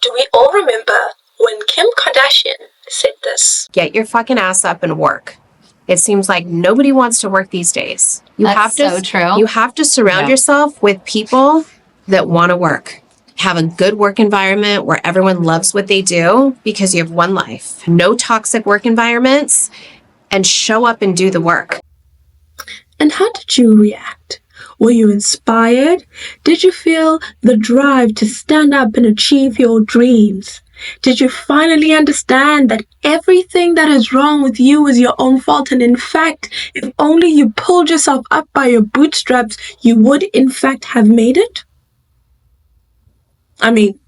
Do we all remember when Kim Kardashian said this? Get your fucking ass up and work. It seems like nobody wants to work these days. That's so true. You have to surround yourself with people that want to work. Have a good work environment where everyone loves what they do because you have one life. No toxic work environments, and show up and do the work. And how did you react? Were you inspired? Did you feel the drive to stand up and achieve your dreams? Did you finally understand that everything that is wrong with you is your own fault, and in fact, if only you pulled yourself up by your bootstraps, you would in fact have made it? I mean,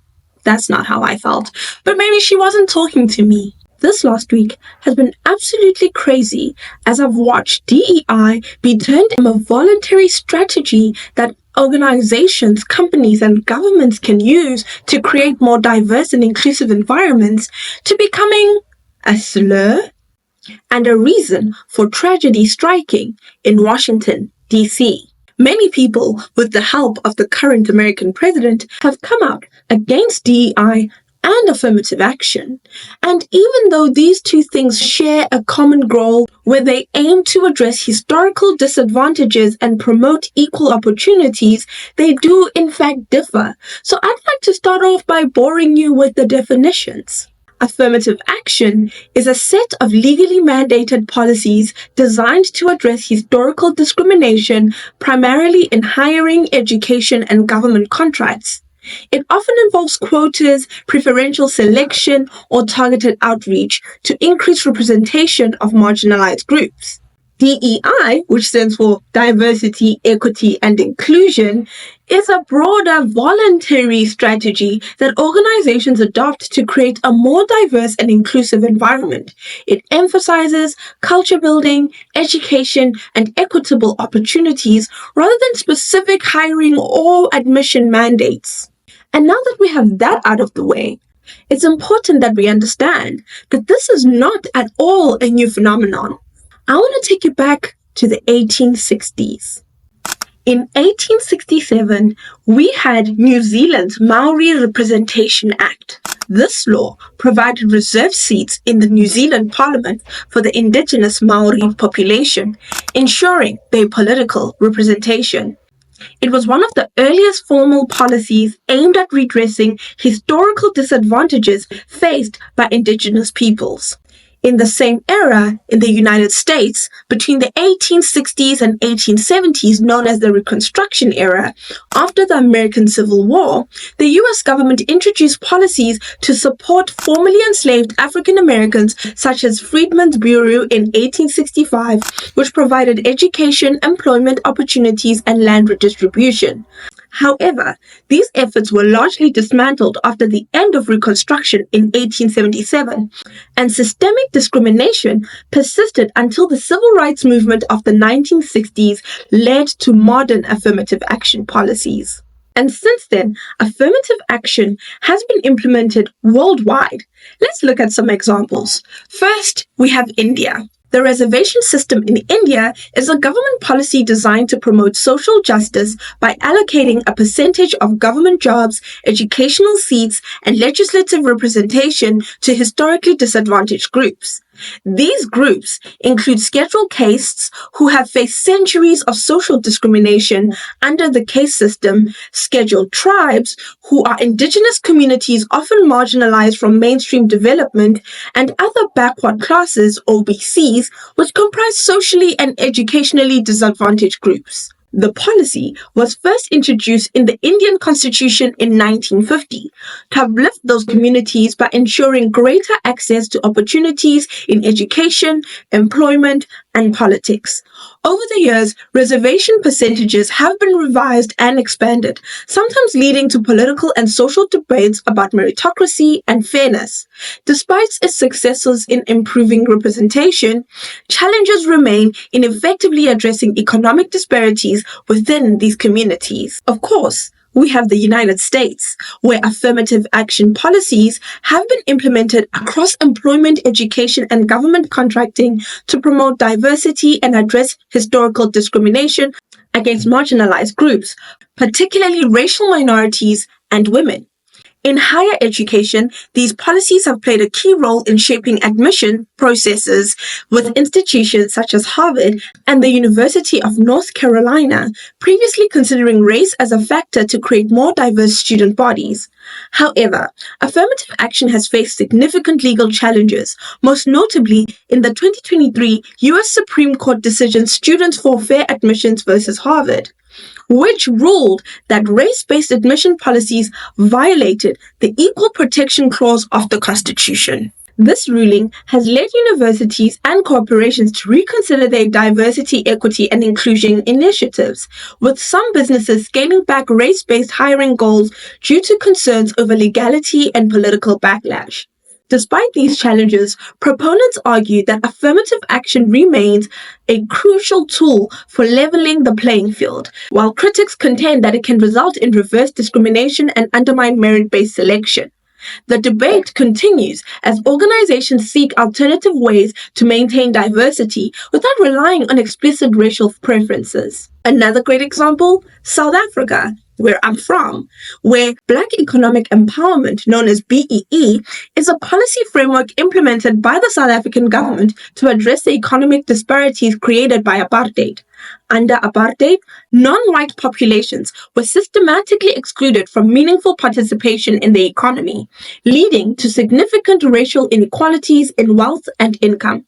that's not how I felt, but maybe she wasn't talking to me. This last week has been absolutely crazy as I've watched DEI be turned into a voluntary strategy that organizations, companies, and governments can use to create more diverse and inclusive environments to becoming a slur and a reason for tragedy striking in Washington, D.C. Many people, with the help of the current American president, have come out against DEI and affirmative action. And even though these two things share a common goal where they aim to address historical disadvantages and promote equal opportunities, they do in fact differ. So I'd like to start off by boring you with the definitions. Affirmative action is a set of legally mandated policies designed to address historical discrimination, primarily in hiring, education, and government contracts. It often involves quotas, preferential selection, or targeted outreach to increase representation of marginalized groups. DEI, which stands for Diversity, Equity, and Inclusion, is a broader voluntary strategy that organizations adopt to create a more diverse and inclusive environment. It emphasizes culture building, education, and equitable opportunities rather than specific hiring or admission mandates. And now that we have that out of the way, it's important that we understand that this is not at all a new phenomenon. I want to take you back to the 1860s. In 1867, we had New Zealand's Maori Representation Act. This law provided reserved seats in the New Zealand Parliament for the indigenous Maori population, ensuring their political representation. It was one of the earliest formal policies aimed at redressing historical disadvantages faced by indigenous peoples. In the same era, in the United States, between the 1860s and 1870s, known as the Reconstruction era, after the American Civil War, the U.S. government introduced policies to support formerly enslaved African Americans, such as Freedmen's Bureau in 1865, which provided education, employment opportunities, and land redistribution. However, these efforts were largely dismantled after the end of Reconstruction in 1877, and systemic discrimination persisted until the civil rights movement of the 1960s led to modern affirmative action policies. And since then, affirmative action has been implemented worldwide. Let's look at some examples. First, we have India. The reservation system in India is a government policy designed to promote social justice by allocating a percentage of government jobs, educational seats, and legislative representation to historically disadvantaged groups. These groups include scheduled castes who have faced centuries of social discrimination under the caste system, scheduled tribes who are indigenous communities often marginalized from mainstream development, and other backward classes, OBCs, which comprise socially and educationally disadvantaged groups. The policy was first introduced in the Indian Constitution in 1950 to uplift those communities by ensuring greater access to opportunities in education, employment, and politics. Over the years, reservation percentages have been revised and expanded, sometimes leading to political and social debates about meritocracy and fairness. Despite its successes in improving representation, challenges remain in effectively addressing economic disparities within these communities. Of course, we have the United States, where affirmative action policies have been implemented across employment, education, and government contracting to promote diversity and address historical discrimination against marginalized groups, particularly racial minorities and women. In higher education, these policies have played a key role in shaping admission processes, with institutions such as Harvard and the University of North Carolina previously considering race as a factor to create more diverse student bodies. However, affirmative action has faced significant legal challenges, most notably in the 2023 U.S. Supreme Court decision Students for Fair Admissions versus Harvard, which ruled that race-based admission policies violated the Equal Protection Clause of the Constitution. This ruling has led universities and corporations to reconsider their diversity, equity, and inclusion initiatives, with some businesses scaling back race-based hiring goals due to concerns over legality and political backlash. Despite these challenges, proponents argue that affirmative action remains a crucial tool for leveling the playing field, while critics contend that it can result in reverse discrimination and undermine merit-based selection. The debate continues as organizations seek alternative ways to maintain diversity without relying on explicit racial preferences. Another great example, South Africa, where I'm from, where Black Economic Empowerment, known as BEE, is a policy framework implemented by the South African government to address the economic disparities created by apartheid. Under apartheid, non-white populations were systematically excluded from meaningful participation in the economy, leading to significant racial inequalities in wealth and income.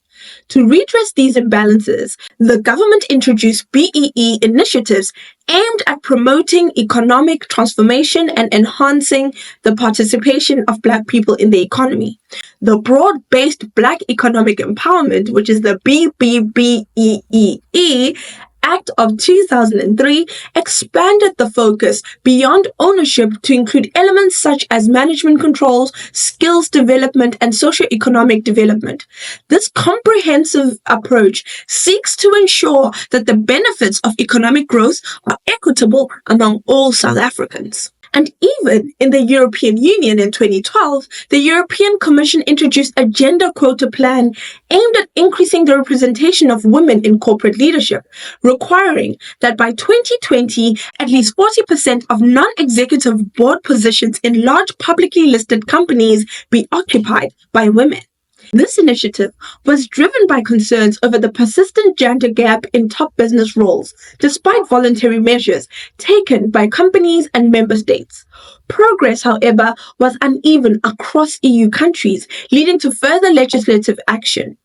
To redress these imbalances, the government introduced BEE initiatives aimed at promoting economic transformation and enhancing the participation of Black people in the economy. The broad-based Black Economic Empowerment, which is the BBBEE, Act of 2003 expanded the focus beyond ownership to include elements such as management controls, skills development, and socioeconomic development. This comprehensive approach seeks to ensure that the benefits of economic growth are equitable among all South Africans. And even in the European Union in 2012, the European Commission introduced a gender quota plan aimed at increasing the representation of women in corporate leadership, requiring that by 2020, at least 40% of non-executive board positions in large publicly listed companies be occupied by women. This initiative was driven by concerns over the persistent gender gap in top business roles, despite voluntary measures taken by companies and member states. Progress, however, was uneven across EU countries, leading to further legislative action.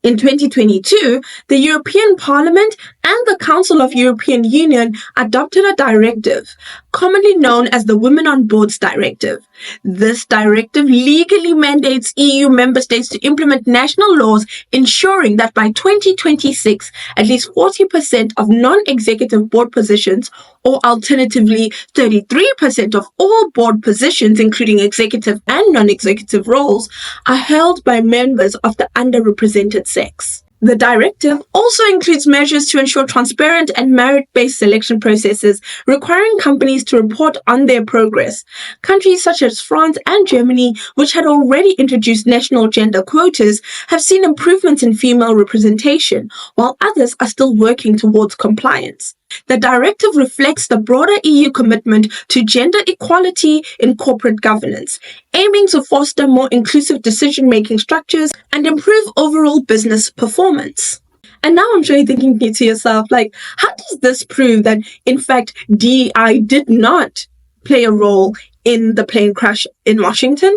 In 2022, the European Parliament and the Council of European Union adopted a directive, commonly known as the Women on Boards Directive. This directive legally mandates EU member states to implement national laws ensuring that by 2026, at least 40% of non-executive board positions, or alternatively 33% of all board positions, including executive and non-executive roles, are held by members of the underrepresented sex. The directive also includes measures to ensure transparent and merit-based selection processes, requiring companies to report on their progress. Countries such as France and Germany, which had already introduced national gender quotas, have seen improvements in female representation, while others are still working towards compliance. The directive reflects the broader EU commitment to gender equality in corporate governance, aiming to foster more inclusive decision-making structures and improve overall business performance. And now I'm sure you're thinking to yourself, how does this prove that, in fact, DEI did not play a role in the plane crash in Washington?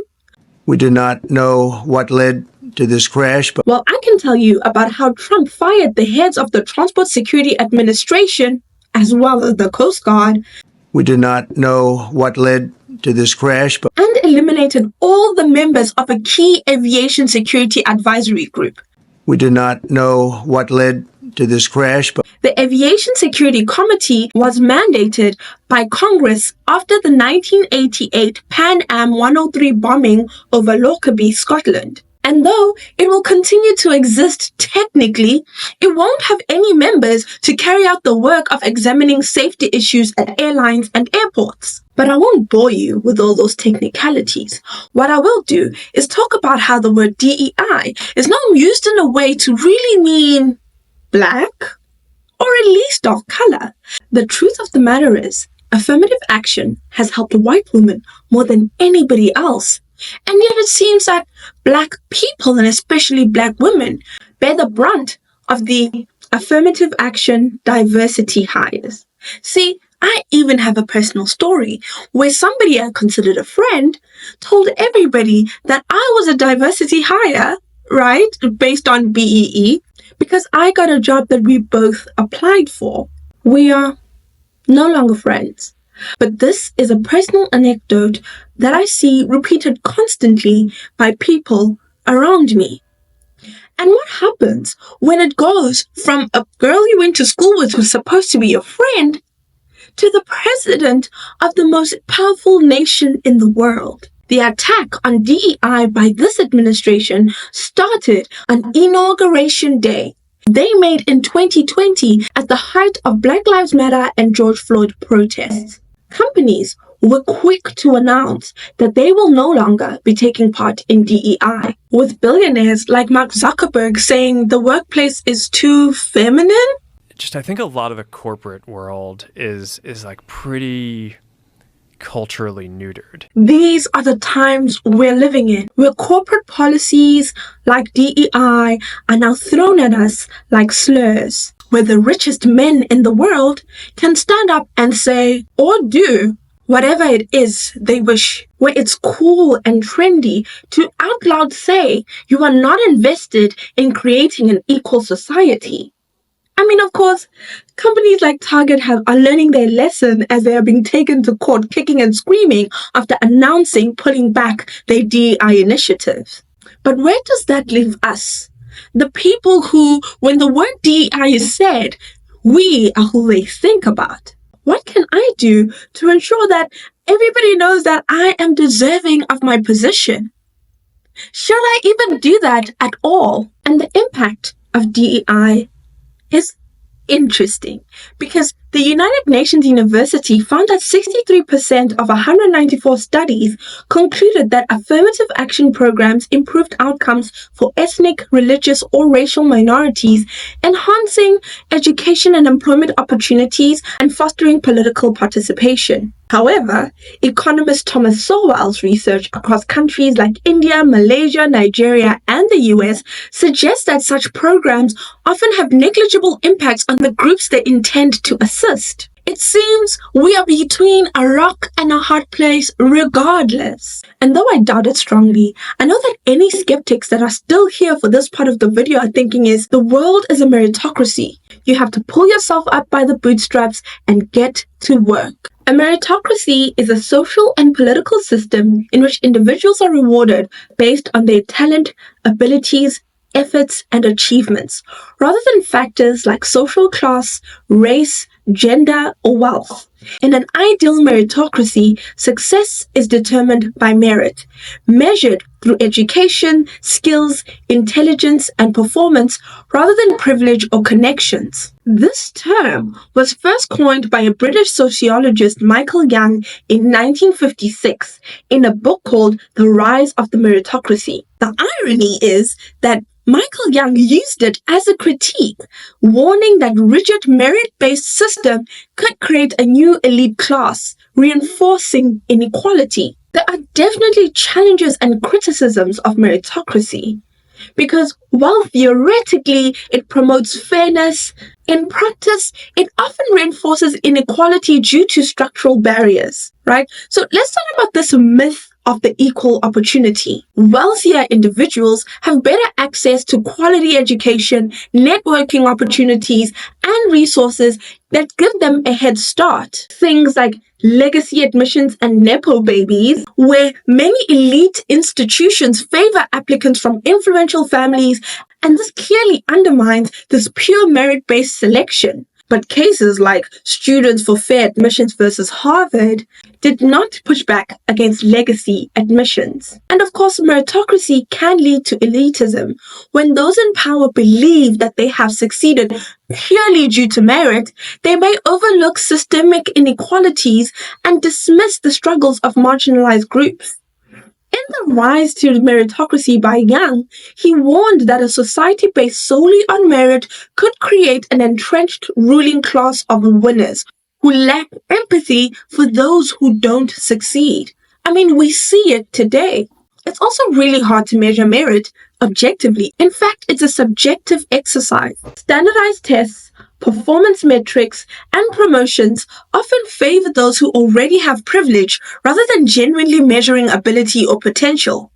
We do not know what led to this crash, but well, I can tell you about how Trump fired the heads of the Transport Security Administration as well as the Coast Guard. We do not know what led to this crash, but and eliminated all the members of a key aviation security advisory group. We do not know what led to this crash, but the Aviation Security Committee was mandated by Congress after the 1988 Pan Am 103 bombing over Lockerbie, Scotland. And though it will continue to exist technically, it won't have any members to carry out the work of examining safety issues at airlines and airports. But I won't bore you with all those technicalities. What I will do is talk about how the word DEI is now used in a way to really mean black, or at least of color. The truth of the matter is, Affirmative action has helped white women more than anybody else. And yet it seems that Black people, and especially Black women, bear the brunt of the affirmative action diversity hires. See, I even have a personal story where somebody I considered a friend told everybody that I was a diversity hire, right, based on BEE, because I got a job that we both applied for. We are no longer friends. But this is a personal anecdote that I see repeated constantly by people around me. And what happens when it goes from a girl you went to school with who's supposed to be your friend to the president of the most powerful nation in the world? The attack on DEI by this administration started on Inauguration Day. They made in 2020 at the height of Black Lives Matter and George Floyd protests. Companies were quick to announce that they will no longer be taking part in DEI, with billionaires like Mark Zuckerberg saying the workplace is too feminine. I think a lot of the corporate world is like pretty culturally neutered. These are the times we're living in, where corporate policies like DEI are now thrown at us like slurs, where the richest men in the world can stand up and say or do whatever it is they wish, where it's cool and trendy to out loud say you are not invested in creating an equal society. I mean, of course, companies like Target are learning their lesson as they are being taken to court kicking and screaming after announcing pulling back their DEI initiatives. But where does that leave us? The people who, when the word DEI is said, we are who they think about. What can I do to ensure that everybody knows that I am deserving of my position? Should I even do that at all? And the impact of DEI is interesting because the United Nations University found that 63% of 194 studies concluded that affirmative action programs improved outcomes for ethnic, religious, or racial minorities, enhancing education and employment opportunities and fostering political participation. However, economist Thomas Sowell's research across countries like India, Malaysia, Nigeria, and the US suggests that such programs often have negligible impacts on the groups they intend to assist. It seems we are between a rock and a hard place regardless. And though I doubt it strongly, I know that any skeptics that are still here for this part of the video are thinking the world is a meritocracy. You have to pull yourself up by the bootstraps and get to work. A meritocracy is a social and political system in which individuals are rewarded based on their talent, abilities, efforts, and achievements, rather than factors like social class, race, gender, or wealth. In an ideal meritocracy, success is determined by merit, measured through education, skills, intelligence, and performance, rather than privilege or connections. This term was first coined by a British sociologist, Michael Young, in 1956 in a book called The Rise of the Meritocracy. The irony is that Michael Young used it as a critique, warning that rigid merit-based system could create a new elite class, reinforcing inequality. There are definitely challenges and criticisms of meritocracy, because while theoretically it promotes fairness, in practice it often reinforces inequality due to structural barriers, right? So let's talk about this myth of the equal opportunity. Wealthier individuals have better access to quality education, networking opportunities, and resources that give them a head start. Things like legacy admissions and Nepo babies, where many elite institutions favor applicants from influential families, and this clearly undermines this pure merit-based selection. But cases like Students for Fair Admissions versus Harvard did not push back against legacy admissions. And of course, meritocracy can lead to elitism when those in power believe that they have succeeded purely due to merit. They may overlook systemic inequalities and dismiss the struggles of marginalized groups. In The Rise to Meritocracy by Young, he warned that a society based solely on merit could create an entrenched ruling class of winners who lack empathy for those who don't succeed. I mean, we see it today. It's also really hard to measure merit objectively. In fact, it's a subjective exercise. Standardized tests, performance metrics, and promotions often favor those who already have privilege rather than genuinely measuring ability or potential.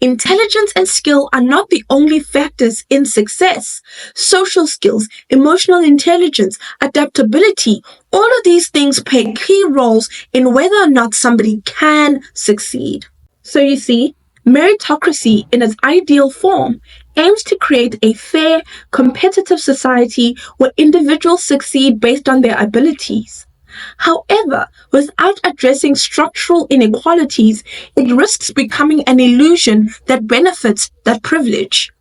Intelligence and skill are not the only factors in success. Social skills, emotional intelligence, adaptability, all of these things play key roles in whether or not somebody can succeed. So you see, meritocracy in its ideal form aims to create a fair, competitive society where individuals succeed based on their abilities. However, without addressing structural inequalities, it risks becoming an illusion that benefits that privilege.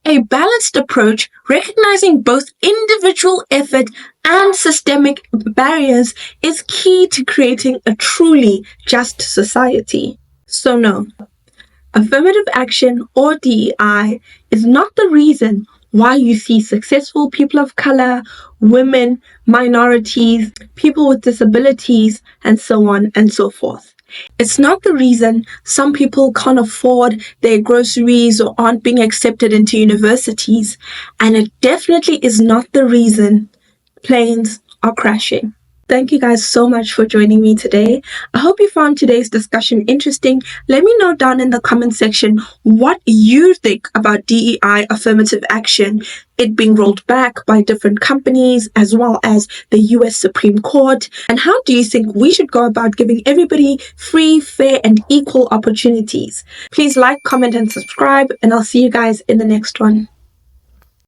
A balanced approach, recognizing both individual effort and systemic barriers, is key to creating a truly just society. So no, affirmative action or DEI is not the reason why you see successful people of color, women, minorities, people with disabilities, and so on and so forth. It's not the reason some people can't afford their groceries or aren't being accepted into universities. And it definitely is not the reason planes are crashing. Thank you guys so much for joining me today. I hope you found today's discussion interesting. Let me know down in the comment section what you think about DEI affirmative action, it being rolled back by different companies as well as the US Supreme Court. And how do you think we should go about giving everybody free, fair, and equal opportunities? Please like, comment, and subscribe, and I'll see you guys in the next one.